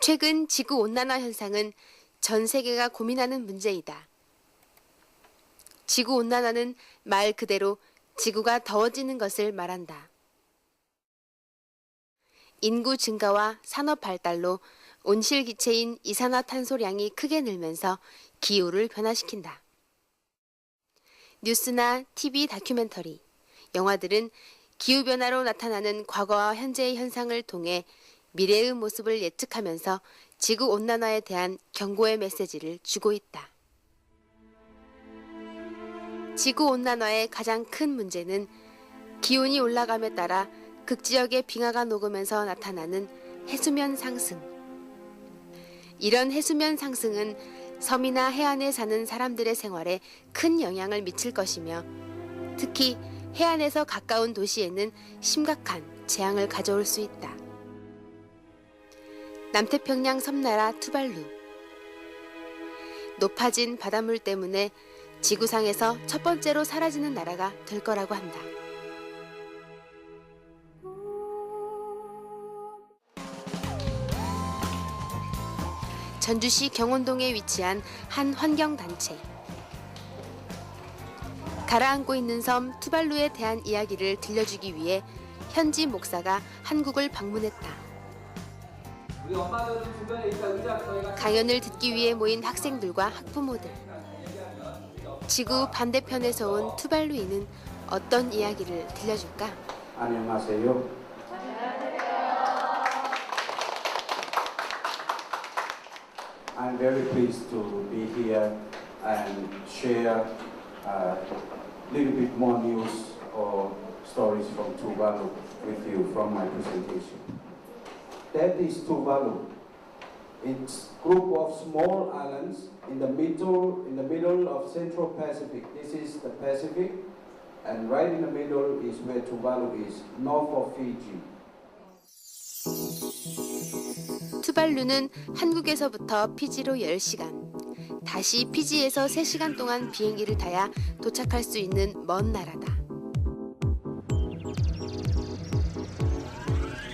최근 지구온난화 현상은 전 세계가 고민하는 문제이다. 지구온난화는 말 그대로 지구가 더워지는 것을 말한다. 인구 증가와 산업 발달로 온실기체인 이산화탄소량이 크게 늘면서 기후를 변화시킨다. 뉴스나 TV 다큐멘터리, 영화들은 기후변화로 나타나는 과거와 현재의 현상을 통해 미래의 모습을 예측하면서 지구온난화에 대한 경고의 메시지를 주고 있다. 지구온난화의 가장 큰 문제는 기온이 올라감에 따라 극지역의 빙하가 녹으면서 나타나는 해수면 상승. 이런 해수면 상승은 섬이나 해안에 사는 사람들의 생활에 큰 영향을 미칠 것이며 특히 해안에서 가까운 도시에는 심각한 재앙을 가져올 수 있다. 남태평양 섬나라 투발루. 높아진 바닷물 때문에 지구상에서 첫 번째로 사라지는 나라가 될 거라고 한다. 전주시 경원동에 위치한 한 환경단체. 가라앉고 있는 섬 투발루에 대한 이야기를 들려주기 위해 현지 목사가 한국을 방문했다. 강연을 듣기 위해 모인 학생들과 학부모들. 지구 반대편에서 온 투발루인은 어떤 이야기를 들려줄까? 안녕하세요. I'm very pleased to be here and share a little bit more news or stories from Tuvalu with you from my presentation. That is Tuvalu. It's a group of small islands in the middle of Central Pacific. This is the Pacific, and right in the middle is where Tuvalu is, north of Fiji. 투발루는 한국에서부터 피지로 10시간, 다시 피지에서 3시간 동안 비행기를 타야 도착할 수 있는 먼 나라다.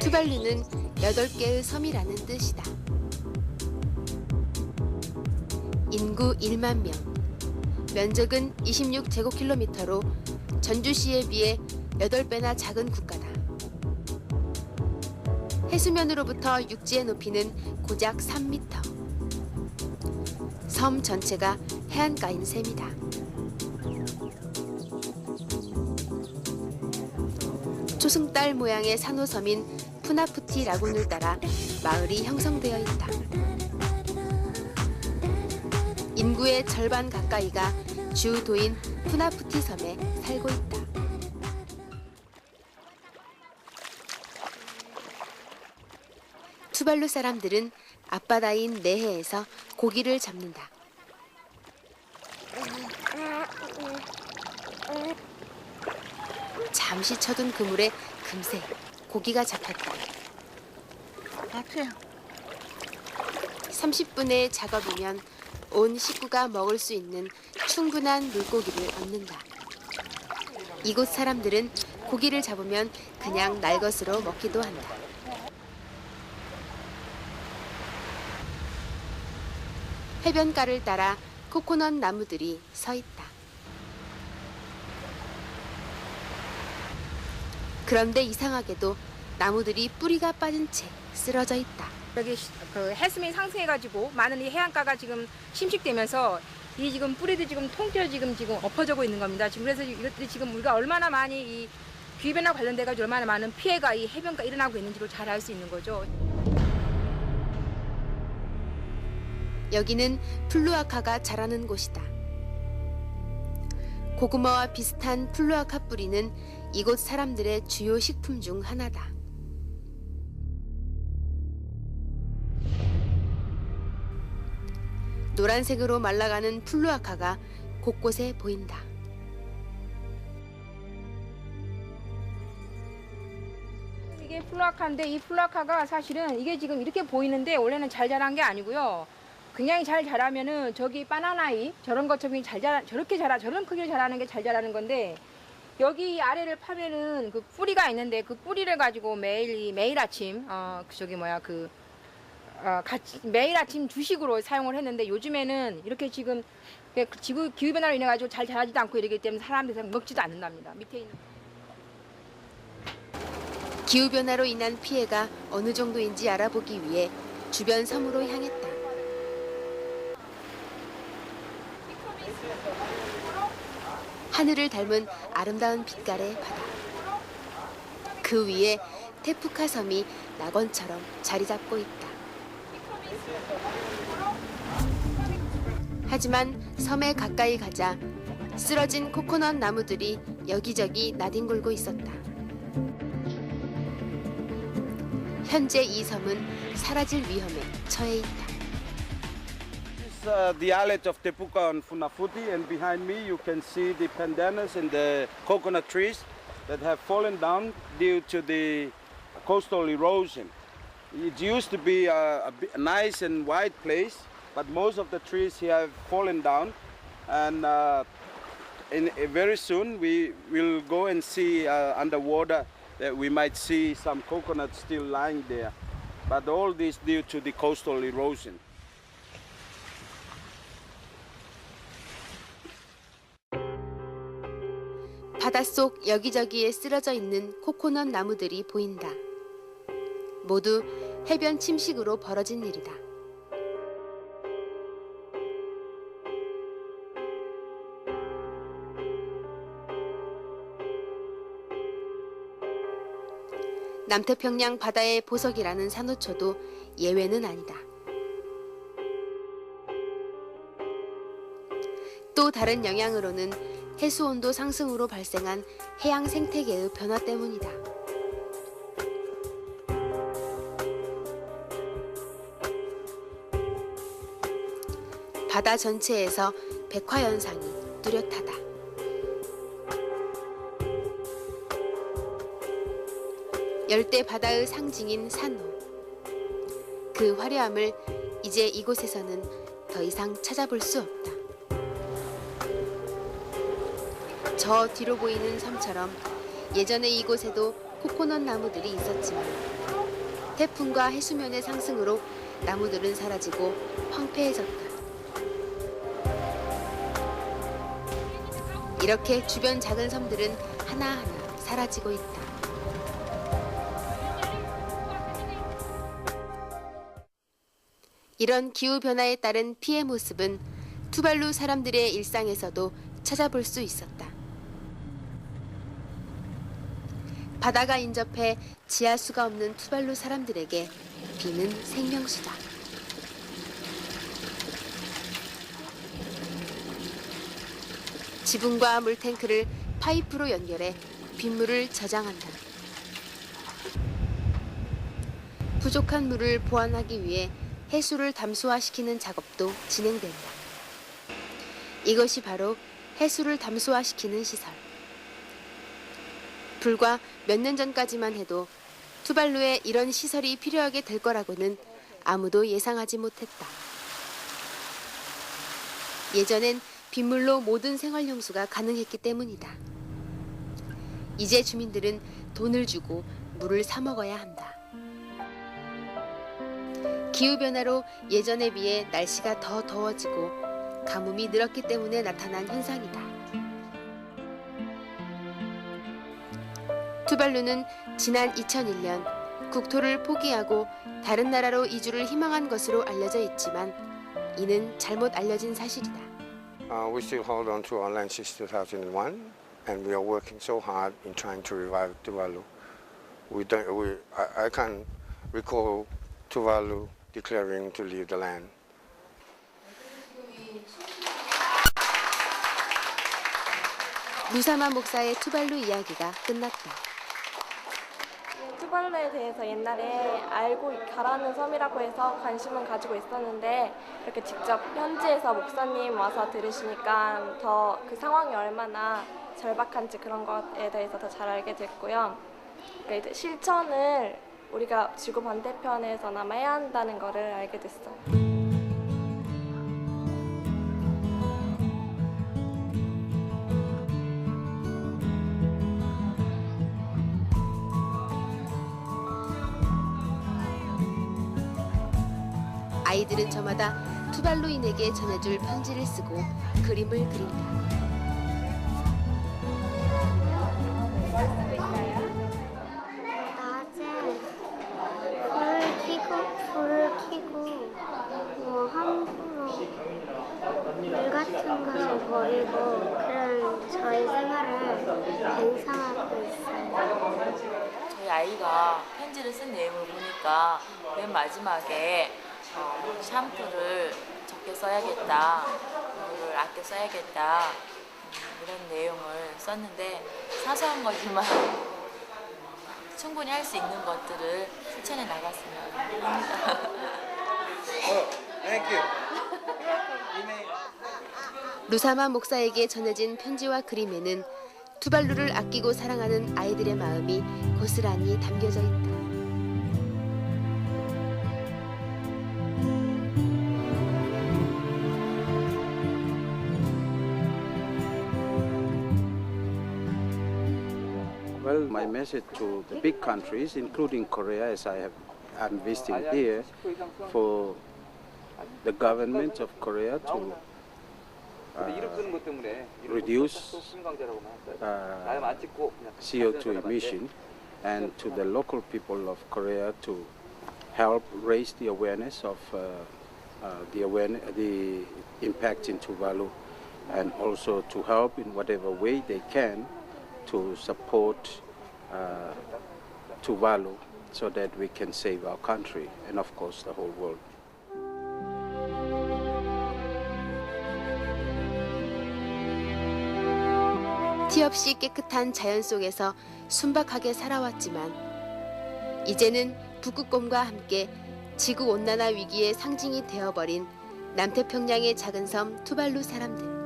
투발루는 8개의 섬이라는 뜻이다. 인구 1만 명, 면적은 26제곱킬로미터로 전주시에 비해 8배나 작은 국가다. 해수면으로부터 육지의 높이는 고작 3m. 섬 전체가 해안가인 셈이다. 초승달 모양의 산호섬인 푸나푸티 라군을 따라 마을이 형성되어 있다. 인구의 절반 가까이가 주도인 푸나푸티 섬에 살고 있다. 투발루 사람들은 앞바다인 내해에서 고기를 잡는다. 잠시 쳐둔 그물에 금세 고기가 잡혔다. 30분의 작업이면 온 식구가 먹을 수 있는 충분한 물고기를 얻는다. 이곳 사람들은 고기를 잡으면 그냥 날 것으로 먹기도 한다. 해변가를 따라 코코넛 나무들이 서 있다. 그런데 이상하게도 나무들이 뿌리가 빠진 채 쓰러져 있다. 여기 그 해수면이 상승해가지고 많은 이 해안가가 지금 침식되면서 이 지금 뿌리도 지금 통째로 지금 엎어지고 있는 겁니다. 지금 그래서 이것들이 지금 우리가 얼마나 많이 이 기후변화 관련돼가지고 얼마나 많은 피해가 이 해변가 일어나고 있는지를 잘 알 수 있는 거죠. 여기는 플루아카가 자라는 곳이다. 고구마와 비슷한 플루아카 뿌리는 이곳 사람들의 주요 식품 중 하나다. 노란색으로 말라가는 플루아카가 곳곳에 보인다. 이게 플루아카인데 이 플루아카가 사실은 이게 지금 이렇게 보이는데 원래는 잘 자란 게 아니고요. 굉장히 잘 자라면은 저기 바나나잎 저런 것처럼 저런 크기로 자라는 게 잘 자라는 건데 여기 아래를 파면은 그 뿌리가 있는데 그 뿌리를 가지고 매일 아침 같이 매일 아침 주식으로 사용을 했는데 요즘에는 이렇게 지금 기후 변화로 인해 가지고 잘 자라지도 않고 이러기 때문에 사람들이 먹지도 않는답니다. 밑에 있는 기후 변화로 인한 피해가 어느 정도인지 알아보기 위해 주변 섬으로 향했다. 하늘을 닮은 아름다운 빛깔의 바다. 그 위에 테푸카 섬이 낙원처럼 자리 잡고 있다. 하지만 섬에 가까이 가자 쓰러진 코코넛 나무들이 여기저기 나뒹굴고 있었다. 현재 이 섬은 사라질 위험에 처해 있다. This is the islet of Tepuka on Funafuti, and behind me you can see the pandanus and the coconut trees that have fallen down due to the coastal erosion. It used to be a nice and wide place, but most of the trees here have fallen down, and very soon we will go and see underwater that we might see some coconuts still lying there. But all this due to the coastal erosion. 바닷속 여기저기에 쓰러져 있는 코코넛 나무들이 보인다. 모두 해변 침식으로 벌어진 일이다. 남태평양 바다의 보석이라는 산호초도 예외는 아니다. 또 다른 영향으로는 해수 온도 상승으로 발생한 해양 생태계의 변화 때문이다. 바다 전체에서 백화 현상이 뚜렷하다. 열대 바다의 상징인 산호. 그 화려함을 이제 이곳에서는 더 이상 찾아볼 수 없다. 저 뒤로 보이는 섬처럼 예전에 이곳에도 코코넛 나무들이 있었지만 태풍과 해수면의 상승으로 나무들은 사라지고 황폐해졌다. 이렇게 주변 작은 섬들은 하나하나 사라지고 있다. 이런 기후변화에 따른 피해 모습은 투발루 사람들의 일상에서도 찾아볼 수 있었다. 바다가 인접해 지하수가 없는 투발루 사람들에게 비는 생명수다. 지붕과 물탱크를 파이프로 연결해 빗물을 저장한다. 부족한 물을 보완하기 위해 해수를 담수화시키는 작업도 진행된다. 이것이 바로 해수를 담수화시키는 시설. 불과 몇 년 전까지만 해도 투발루에 이런 시설이 필요하게 될 거라고는 아무도 예상하지 못했다. 예전엔 빗물로 모든 생활용수가 가능했기 때문이다. 이제 주민들은 돈을 주고 물을 사 먹어야 한다. 기후변화로 예전에 비해 날씨가 더 더워지고 가뭄이 늘었기 때문에 나타난 현상이다. 투발루는 지난 2001년 국토를 포기하고 다른 나라로 이주를 희망한 것으로 알려져 있지만 이는 잘못 알려진 사실이다. We still hold on to our land since 2001, and we are working so hard in trying to revive Tuvalu. I can't recall Tuvalu declaring to leave the land. 루사마 목사의 투발루 이야기가 끝났다. 투발루에 대해서 옛날에 알고 가라는 섬이라고 해서 관심은 가지고 있었는데 이렇게 직접 현지에서 목사님 와서 들으시니까 더 그 상황이 얼마나 절박한지 그런 것에 대해서 더 잘 알게 됐고요. 그러니까 실천을 우리가 지구 반대편에서나마 해야 한다는 거를 알게 됐어요. 아이들은 저마다 투발루인에게 전해줄 편지를 쓰고 그림을 그린다. 낮에 불을 켜고 뭐 함부로 물 같은 것을 버리고 그런 저희 생활을 갱상하고 있어요. 저희 아이가 편지를 쓴 내용을 보니까 맨 마지막에 샴푸를 적게 써야겠다, 물을 아껴 써야겠다 이런 내용을 썼는데 사소한 거지만 충분히 할 수 있는 것들을 실천해 나갔으면 합니다. 루사마 목사에게 전해진 편지와 그림에는 투발루를 아끼고 사랑하는 아이들의 마음이 고스란히 담겨져 있다. Well, my message to the big countries, including Korea, as I'm visiting here, for the government of Korea to reduce CO2 emission, and to the local people of Korea to help raise the awareness of the impact in Tuvalu, and also to help in whatever way they can to support Tuvalu so that we can save our country and of course the whole world. 티 없이 깨끗한 자연 속에서 순박하게 살아왔지만 이제는 북극곰과 함께 지구온난화 위기의 상징이 되어버린 남태평양의 작은 섬 투발루 사람들.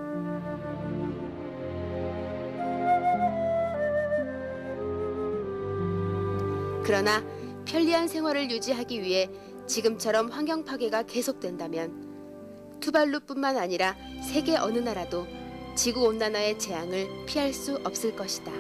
그러나 편리한 생활을 유지하기 위해 지금처럼 환경 파괴가 계속된다면 투발루뿐만 아니라 세계 어느 나라도 지구온난화의 재앙을 피할 수 없을 것이다.